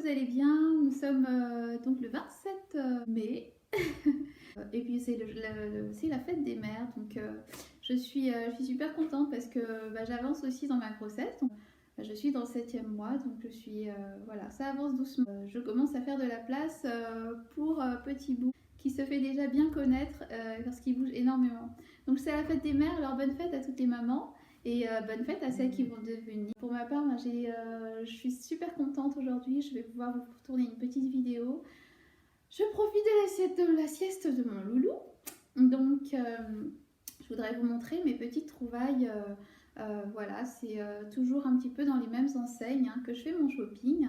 vous allez bien. Nous sommes donc le 27 mai et puis c'est la fête des mères, donc je suis super contente parce que j'avance aussi dans ma grossesse. Donc, je suis dans le 7e mois, donc je suis voilà, ça avance doucement. Je commence à faire de la place pour Petit Bout qui se fait déjà bien connaître parce qu'il bouge énormément. Donc c'est la fête des mères, alors bonne fête à toutes les mamans. Et bonne fête à celles qui vont devenir. Pour ma part, je suis super contente aujourd'hui. Je vais pouvoir vous tourner une petite vidéo. Je profite de la sieste de mon loulou. Donc, je voudrais vous montrer mes petites trouvailles. Voilà, c'est toujours un petit peu dans les mêmes enseignes que je fais mon shopping.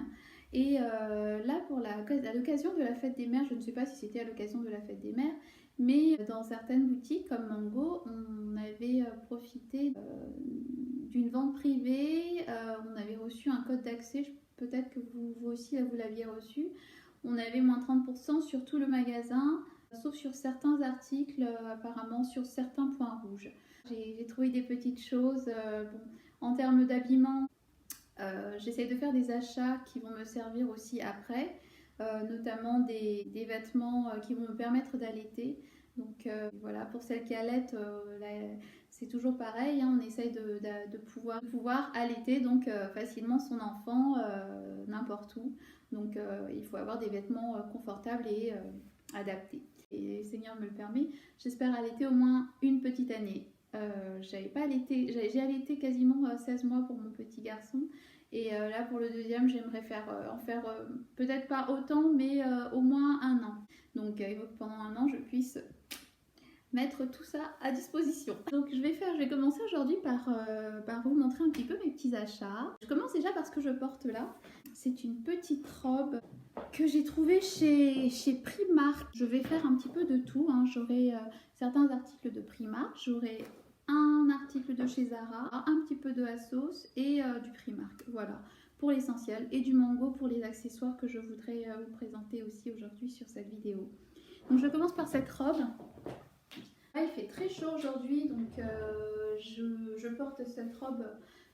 Et là, à l'occasion de la fête des mères, je ne sais pas si c'était à l'occasion de la fête des mères, mais dans certaines boutiques comme Mango, on avait profité d'une vente privée, on avait reçu un code d'accès, peut-être que vous aussi vous l'aviez reçu. On avait moins 30% sur tout le magasin, sauf sur certains articles, apparemment sur certains points rouges. J'ai trouvé des petites choses. Bon, en termes d'habillement, j'essaie de faire des achats qui vont me servir aussi après. Notamment des vêtements qui vont me permettre d'allaiter. Donc voilà, pour celles qui allaitent, c'est toujours pareil, on essaye de pouvoir allaiter donc facilement son enfant n'importe où. Donc il faut avoir des vêtements confortables et adaptés. Et le Seigneur me le permet, j'espère allaiter au moins une petite année. J'ai allaité quasiment 16 mois pour mon petit garçon. Et là pour le deuxième, j'aimerais en faire peut-être pas autant, mais au moins 1 an. Donc il faut que pendant 1 an, je puisse mettre tout ça à disposition. Donc je vais commencer aujourd'hui par vous montrer un petit peu mes petits achats. Je commence déjà par ce que je porte là. C'est une petite robe que j'ai trouvée chez Primark. Je vais faire un petit peu de tout. J'aurai certains articles de Primark, j'aurai un article de chez Zara, un petit peu de ASOS et du Primark. Voilà, pour l'essentiel. Et du Mango pour les accessoires que je voudrais vous présenter aussi aujourd'hui sur cette vidéo. Donc je commence par cette robe. Il fait très chaud aujourd'hui, donc je porte cette robe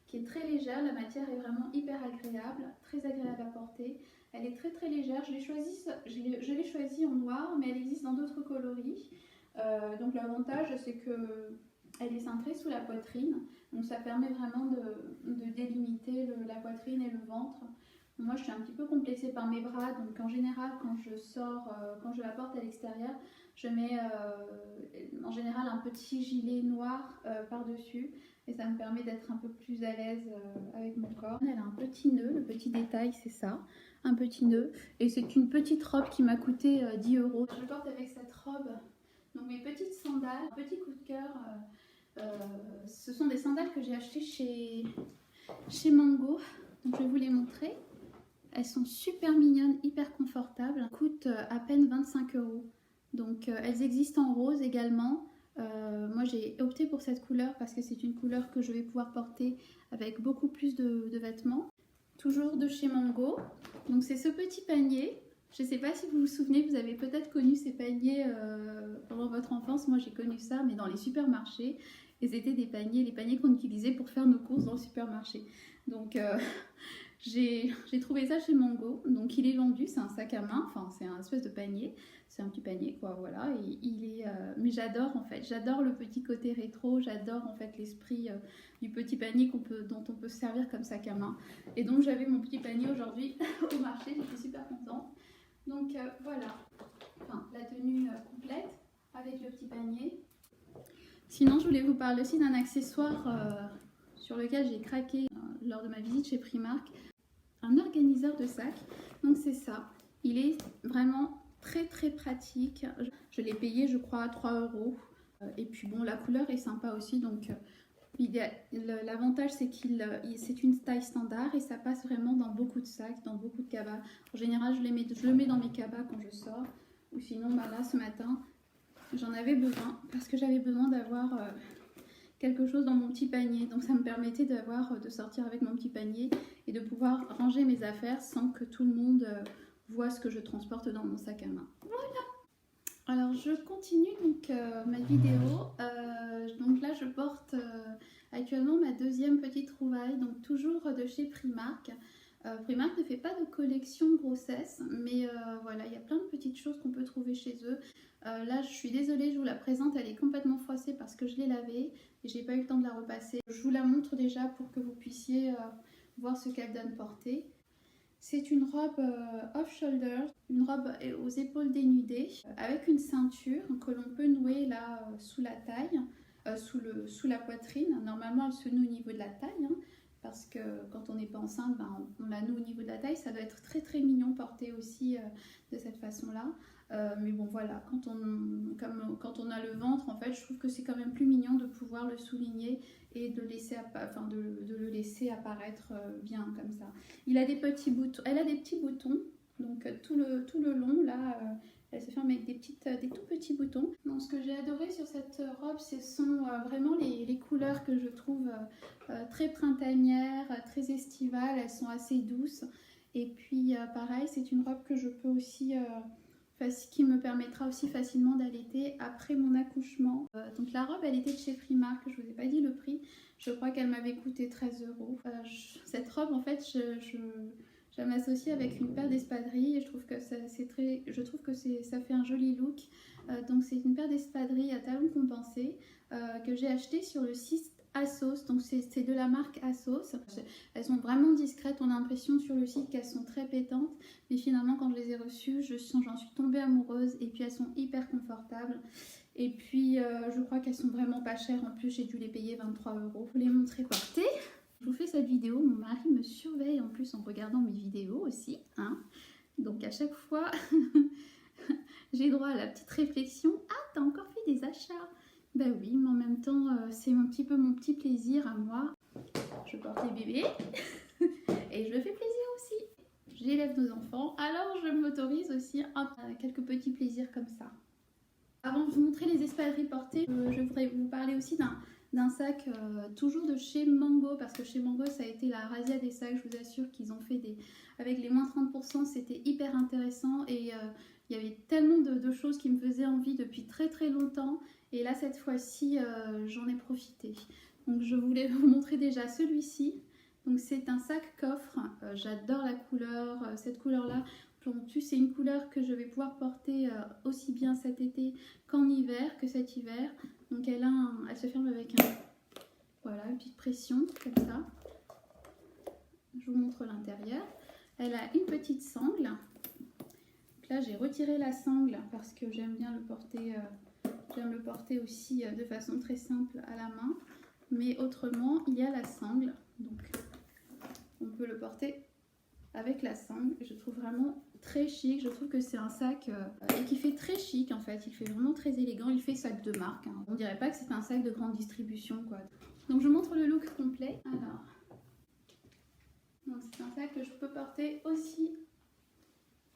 qui est très légère. La matière est vraiment hyper agréable, très agréable à porter. Elle est très très légère. Je l'ai choisie en noir, mais elle existe dans d'autres coloris. Donc l'avantage, c'est que elle est cintrée sous la poitrine, donc ça permet vraiment de délimiter la poitrine et le ventre. Moi, je suis un petit peu complexée par mes bras, donc en général, quand je sors, quand je la porte à l'extérieur, je mets en général un petit gilet noir par-dessus, et ça me permet d'être un peu plus à l'aise avec mon corps. Elle a un petit nœud, le petit détail, c'est ça, un petit nœud, et c'est une petite robe qui m'a coûté 10 €. Je porte avec cette robe donc mes petites sandales, petit coup de cœur. Ce sont des sandales que j'ai achetées chez Mango, donc je vais vous les montrer. Elles sont super mignonnes, hyper confortables, elles coûtent à peine 25 €. Donc elles existent en rose également. Moi j'ai opté pour cette couleur parce que c'est une couleur que je vais pouvoir porter avec beaucoup plus de vêtements. Toujours de chez Mango. Donc c'est ce petit panier. Je ne sais pas si vous vous souvenez, vous avez peut-être connu ces paniers pendant votre enfance. Moi j'ai connu ça, mais dans les supermarchés. Et c'était les paniers qu'on utilisait pour faire nos courses dans le supermarché. Donc j'ai trouvé ça chez Mango. Donc il est vendu, c'est un sac à main, enfin c'est un espèce de panier. C'est un petit panier quoi, voilà. Et il est, mais j'adore en fait, j'adore le petit côté rétro, j'adore en fait l'esprit du petit panier dont on peut se servir comme sac à main. Et donc j'avais mon petit panier aujourd'hui au marché, j'étais super contente. Donc voilà, enfin, la tenue complète avec le petit panier. Sinon, je voulais vous parler aussi d'un accessoire sur lequel j'ai craqué lors de ma visite chez Primark. Un organiseur de sac. Donc c'est ça. Il est vraiment très très pratique. Je l'ai payé je crois 3 €. Et puis bon, la couleur est sympa aussi. Donc l'avantage c'est c'est une taille standard et ça passe vraiment dans beaucoup de sacs, dans beaucoup de cabas. En général, je le mets dans mes cabas quand je sors. Ou sinon, là ce matin, j'en avais besoin parce que j'avais besoin d'avoir quelque chose dans mon petit panier. Donc ça me permettait de sortir avec mon petit panier et de pouvoir ranger mes affaires sans que tout le monde voit ce que je transporte dans mon sac à main. Voilà. Alors je continue donc ma vidéo. Donc là je porte actuellement ma deuxième petite trouvaille, donc toujours de chez Primark. Primark ne fait pas de collection grossesse, mais voilà, il y a plein de petites choses qu'on peut trouver chez eux. Là, je suis désolée, je vous la présente, elle est complètement froissée parce que je l'ai lavée et j'ai pas eu le temps de la repasser. Je vous la montre déjà pour que vous puissiez voir ce qu'elle donne portée. C'est une robe off-shoulder, une robe aux épaules dénudées, avec une ceinture que l'on peut nouer là sous la taille, sous la poitrine. Normalement, elle se noue au niveau de la taille, hein, parce que quand on n'est pas enceinte, ben, on la noue au niveau de la taille. Ça doit être très très mignon porté aussi de cette façon-là. Mais bon voilà, quand on a le ventre, en fait, je trouve que c'est quand même plus mignon de pouvoir le souligner et de le laisser apparaître bien comme ça. Il a des petits boutons, elle a des petits boutons, donc tout le long là, elle se ferme avec des tout petits boutons. Donc ce que j'ai adoré sur cette robe, ce sont vraiment les couleurs que je trouve très printanières, très estivales. Elles sont assez douces. Et puis pareil, c'est une robe que je peux aussi qui me permettra aussi facilement d'allaiter après mon accouchement. Donc la robe, elle était de chez Primark, je vous ai pas dit le prix, je crois qu'elle m'avait coûté 13 €. Cette robe, en fait, je m'associe avec une paire d'espadrilles et je trouve que ça fait un joli look. Donc c'est une paire d'espadrilles à talons compensés que j'ai acheté sur le site Assos, donc c'est de la marque Assos. Elles sont vraiment discrètes, on a l'impression sur le site qu'elles sont très pétantes, mais finalement quand je les ai reçues, j'en suis tombée amoureuse et puis elles sont hyper confortables. Et puis je crois qu'elles sont vraiment pas chères, en plus j'ai dû les payer 23 €. Je vous les montrer portées. Je vous fais cette vidéo, mon mari me surveille en plus en regardant mes vidéos aussi, hein. Donc à chaque fois, j'ai droit à la petite réflexion, ah t'as encore fait des achats? Ben oui, mais en même temps, c'est un petit peu mon petit plaisir à moi. Je porte les bébés et je me fais plaisir aussi. J'élève nos enfants, alors je m'autorise aussi quelques petits plaisirs comme ça. Avant de vous montrer les espadrilles portées, je voudrais vous parler aussi d'un sac toujours de chez Mango, parce que chez Mango ça a été la razzia des sacs. Je vous assure qu'ils ont fait avec les moins 30%, c'était hyper intéressant et il y avait tellement de choses qui me faisaient envie depuis très très longtemps. Et là, cette fois-ci, j'en ai profité. Donc, je voulais vous montrer déjà celui-ci. Donc, c'est un sac coffre. J'adore la couleur. Cette couleur-là, en plus, c'est une couleur que je vais pouvoir porter aussi bien cet été qu'en hiver, que cet hiver. Donc, elle se ferme avec voilà, une petite pression, comme ça. Je vous montre l'intérieur. Elle a une petite sangle. Donc là, j'ai retiré la sangle parce que j'aime bien le porter... J'aime le porter aussi de façon très simple à la main, mais autrement il y a la sangle, donc on peut le porter avec la sangle. Je trouve vraiment très chic, je trouve que c'est un sac et qui fait très chic en fait, il fait vraiment très élégant, il fait sac de marque, hein. On dirait pas que c'est un sac de grande distribution quoi. Donc je montre le look complet. Alors, c'est un sac que je peux porter aussi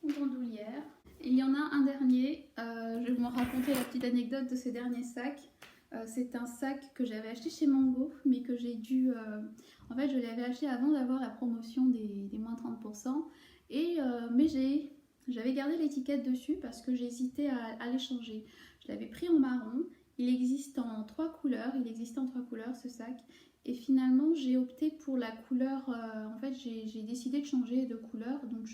en bandoulière. Il y en a un dernier, je vais vous raconter la petite anecdote de ce dernier sac. C'est un sac que j'avais acheté chez Mango, mais que j'ai dû... en fait, je l'avais acheté avant d'avoir la promotion des moins 30%. Mais j'avais gardé l'étiquette dessus parce que j'hésitais à l'échanger. Je l'avais pris en marron. Il existe en 3 couleurs. Il existait en 3 couleurs ce sac. Et finalement, j'ai opté pour la couleur, en fait, j'ai décidé de changer de couleur. Donc,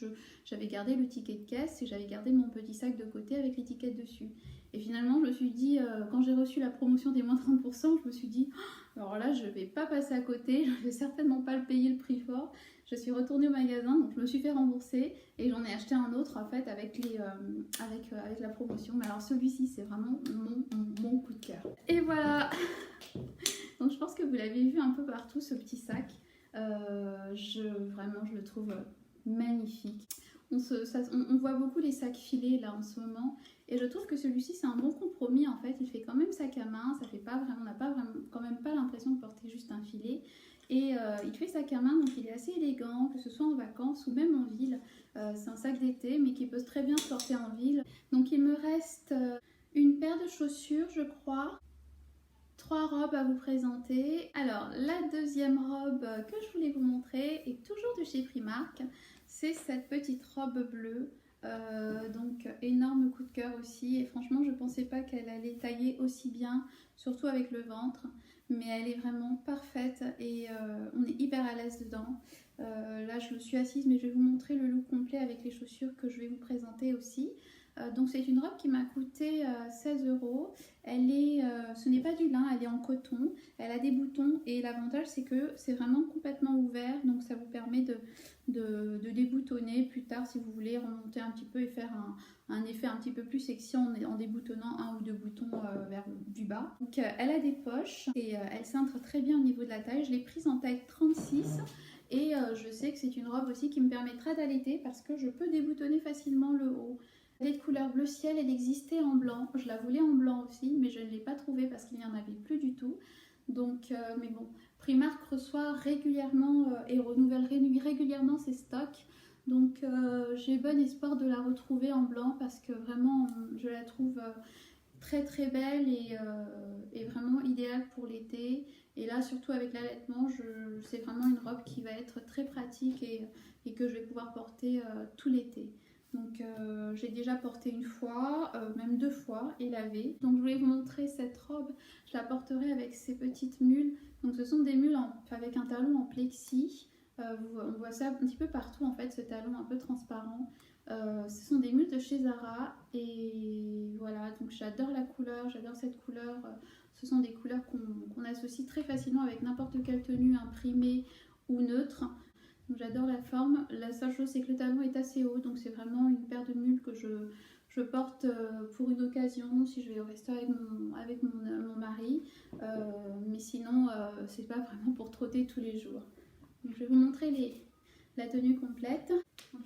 j'avais gardé le ticket de caisse et j'avais gardé mon petit sac de côté avec l'étiquette dessus. Et finalement, je me suis dit, quand j'ai reçu la promotion des moins 30%, je me suis dit, oh, alors là, je ne vais pas passer à côté, je ne vais certainement pas le payer le prix fort. Je suis retournée au magasin, donc je me suis fait rembourser et j'en ai acheté un autre, en fait, avec la promotion. Mais alors, celui-ci, c'est vraiment mon coup de cœur. Et voilà. Donc je pense que vous l'avez vu un peu partout, ce petit sac. Vraiment, je le trouve magnifique. On voit beaucoup les sacs filés là en ce moment. Et je trouve que celui-ci, c'est un bon compromis en fait. Il fait quand même sac à main. Ça fait pas vraiment, on n'a pas vraiment, quand même pas l'impression de porter juste un filet. Et il fait sac à main, donc il est assez élégant, que ce soit en vacances ou même en ville. C'est un sac d'été, mais qui peut très bien se porter en ville. Donc il me reste une paire de chaussures, je crois. 3 robes à vous présenter. Alors la deuxième robe que je voulais vous montrer est toujours de chez Primark. C'est cette petite robe bleue. Donc énorme coup de cœur aussi. Et franchement je ne pensais pas qu'elle allait tailler aussi bien, surtout avec le ventre. Mais elle est vraiment parfaite et on est hyper à l'aise dedans. Là je suis assise mais je vais vous montrer le look complet avec les chaussures que je vais vous présenter aussi. Donc c'est une robe qui m'a coûté 16 euros. Ce n'est pas du lin, elle est en coton, elle a des boutons et l'avantage c'est que c'est vraiment complètement ouvert, donc ça vous permet de déboutonner plus tard si vous voulez remonter un petit peu et faire un effet un petit peu plus sexy en déboutonnant un ou deux boutons vers du bas. Donc elle a des poches et elle cintre très bien au niveau de la taille. Je l'ai prise en taille 36 et je sais que c'est une robe aussi qui me permettra d'allaiter parce que je peux déboutonner facilement le haut. Elle est de couleur bleu ciel, elle existait en blanc, je la voulais en blanc aussi mais je ne l'ai pas trouvée parce qu'il n'y en avait plus du tout. Donc mais bon, Primark reçoit régulièrement et renouvelle régulièrement ses stocks. Donc j'ai bon espoir de la retrouver en blanc parce que vraiment je la trouve très très belle et vraiment idéale pour l'été. Et là surtout avec l'allaitement, c'est vraiment une robe qui va être très pratique et que je vais pouvoir porter tout l'été. Donc j'ai déjà porté une fois, même deux fois et lavé. Donc je voulais vous montrer cette robe, je la porterai avec ces petites mules. Donc ce sont des mules avec un talon en plexi. On voit ça un petit peu partout en fait, ce talon un peu transparent. Ce sont des mules de chez Zara et voilà, donc j'adore la couleur, j'adore cette couleur. Ce sont des couleurs qu'on associe très facilement avec n'importe quelle tenue imprimée ou neutre. Donc j'adore la forme. La seule chose c'est que le talon est assez haut, donc c'est vraiment une paire de mules que je porte pour une occasion, si je vais au resto avec mon mari. Mais sinon, c'est pas vraiment pour trotter tous les jours. Donc, je vais vous montrer la tenue complète. Donc,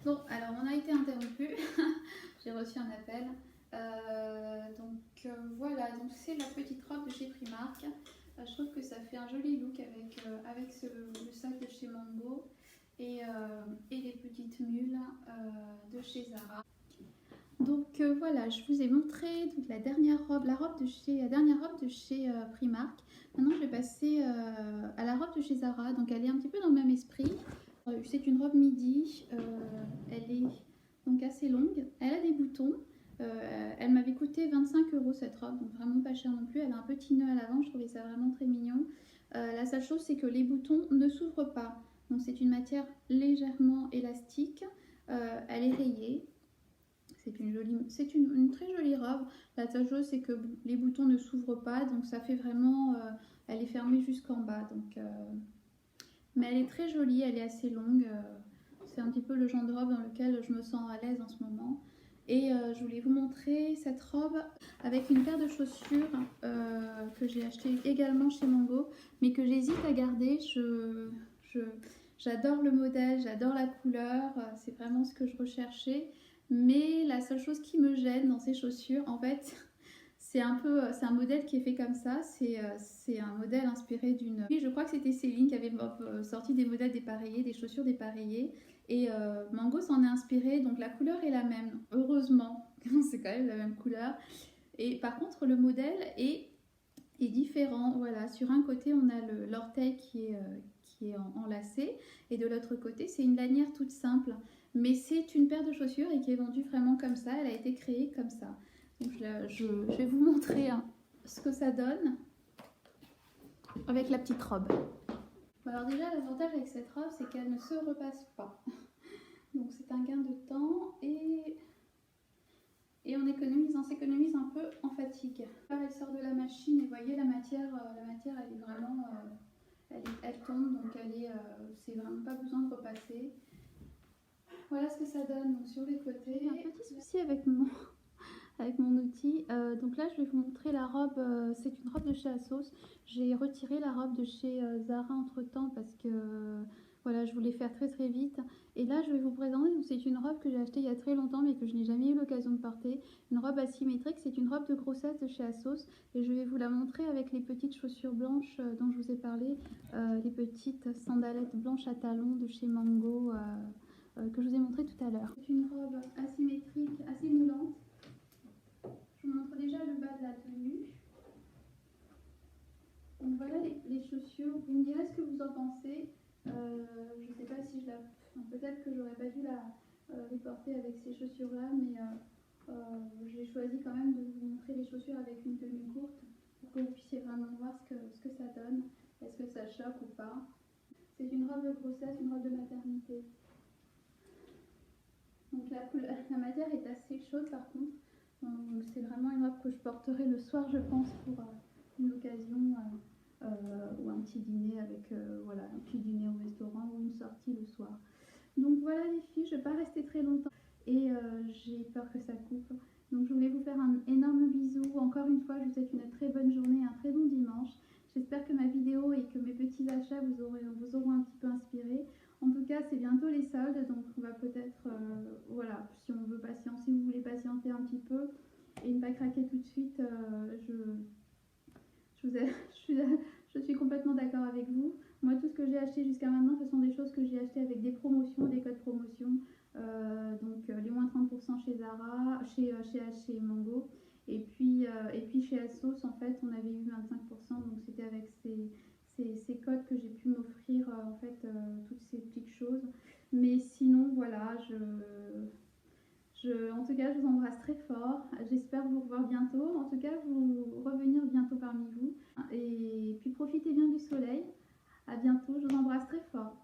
bon, alors on a été interrompu. J'ai reçu un appel. Voilà, donc c'est la petite robe de chez Primark. Je trouve que ça fait un joli look avec le sac de chez Mango et les petites mules de chez Zara. Donc voilà, je vous ai montré donc, la dernière robe de chez Primark. Maintenant je vais passer à la robe de chez Zara. Donc elle est un petit peu dans le même esprit. C'est une robe midi, elle est donc assez longue, elle a des boutons. Elle m'avait coûté 25 euros cette robe, donc vraiment pas cher non plus. Elle a un petit nœud à l'avant, je trouvais ça vraiment très mignon. La seule chose c'est que les boutons ne s'ouvrent pas. Donc c'est une matière légèrement élastique, elle est rayée. C'est une très jolie robe. La seule chose c'est que les boutons ne s'ouvrent pas, donc ça fait vraiment... elle est fermée jusqu'en bas. Mais elle est très jolie, elle est assez longue. C'est un petit peu le genre de robe dans lequel je me sens à l'aise en ce moment. Et je voulais vous montrer cette robe avec une paire de chaussures que j'ai acheté également chez Mango, mais que j'hésite à garder. J'adore le modèle, j'adore la couleur, c'est vraiment ce que je recherchais. Mais la seule chose qui me gêne dans ces chaussures, en fait, c'est un modèle qui est fait comme ça. C'est un modèle inspiré d'une... Oui, je crois que c'était Céline qui avait sorti des modèles dépareillés, des chaussures dépareillées. Et Mango s'en est inspiré, donc la couleur est la même, heureusement, c'est quand même la même couleur. Et par contre, le modèle est différent. Voilà, sur un côté, on a l'orteil qui est enlacé, et de l'autre côté, c'est une lanière toute simple. Mais c'est une paire de chaussures et qui est vendue vraiment comme ça, elle a été créée comme ça. Donc je vais vous montrer ce que ça donne avec la petite robe. Alors déjà, l'avantage avec cette robe, c'est qu'elle ne se repasse pas. Donc c'est un gain de temps et on s'économise un peu en fatigue. Là, elle sort de la machine et vous voyez la matière elle est vraiment, elle tombe, donc c'est vraiment pas besoin de repasser. Voilà ce que ça donne donc sur les côtés. Un petit souci avec mon outil. Donc là, je vais vous montrer la robe. C'est une robe de chez ASOS. J'ai retiré la robe de chez Zara entre temps parce que voilà, je voulais faire très très vite. Et là, je vais vous présenter. C'est une robe que j'ai achetée il y a très longtemps mais que je n'ai jamais eu l'occasion de porter. Une robe asymétrique. C'est une robe de grossesse de chez ASOS. Et je vais vous la montrer avec les petites chaussures blanches dont je vous ai parlé. Les petites sandalettes blanches à talons de chez Mango que je vous ai montré tout à l'heure. C'est une robe asymétrique, assez moulante. Je vous montre déjà le bas de la tenue. Donc voilà les chaussures. Vous me direz ce que vous en pensez. Je ne sais pas si peut-être que j'aurais pas dû les porter avec ces chaussures-là, mais j'ai choisi quand même de vous montrer les chaussures avec une tenue courte pour que vous puissiez vraiment voir ce que ça donne. Est-ce que ça choque ou pas? C'est une robe de grossesse, une robe de maternité. Donc la matière est assez chaude par contre. C'est vraiment une robe que je porterai le soir, je pense, pour une occasion ou un petit dîner avec voilà, un petit dîner au restaurant ou une sortie le soir. Donc voilà les filles, je ne vais pas rester très longtemps et j'ai peur que ça coupe. Donc je voulais vous faire un énorme bisou. Encore une fois, je vous souhaite une très bonne journée, un très bon dimanche. J'espère que ma vidéo et que mes petits achats vous auront un petit peu inspiré. En tout cas, c'est bientôt les soldes, donc on va peut-être, voilà, si on veut patienter, si vous voulez patienter un petit peu et ne pas craquer tout de suite, je suis complètement d'accord avec vous. Moi, tout ce que j'ai acheté jusqu'à maintenant, ce sont des choses que j'ai achetées avec des promotions, des codes promotion. Donc les moins 30% chez Zara, chez Mango. Et puis chez Asos, en fait, on avait eu 25%. Donc c'était avec ces codes que j'ai pu m'offrir en fait toutes ces petites choses. Mais sinon, voilà, en tout cas, je vous embrasse très fort. J'espère vous revoir bientôt. En tout cas, vous revenir bientôt parmi vous. Et puis profitez bien du soleil. À bientôt. Je vous embrasse très fort.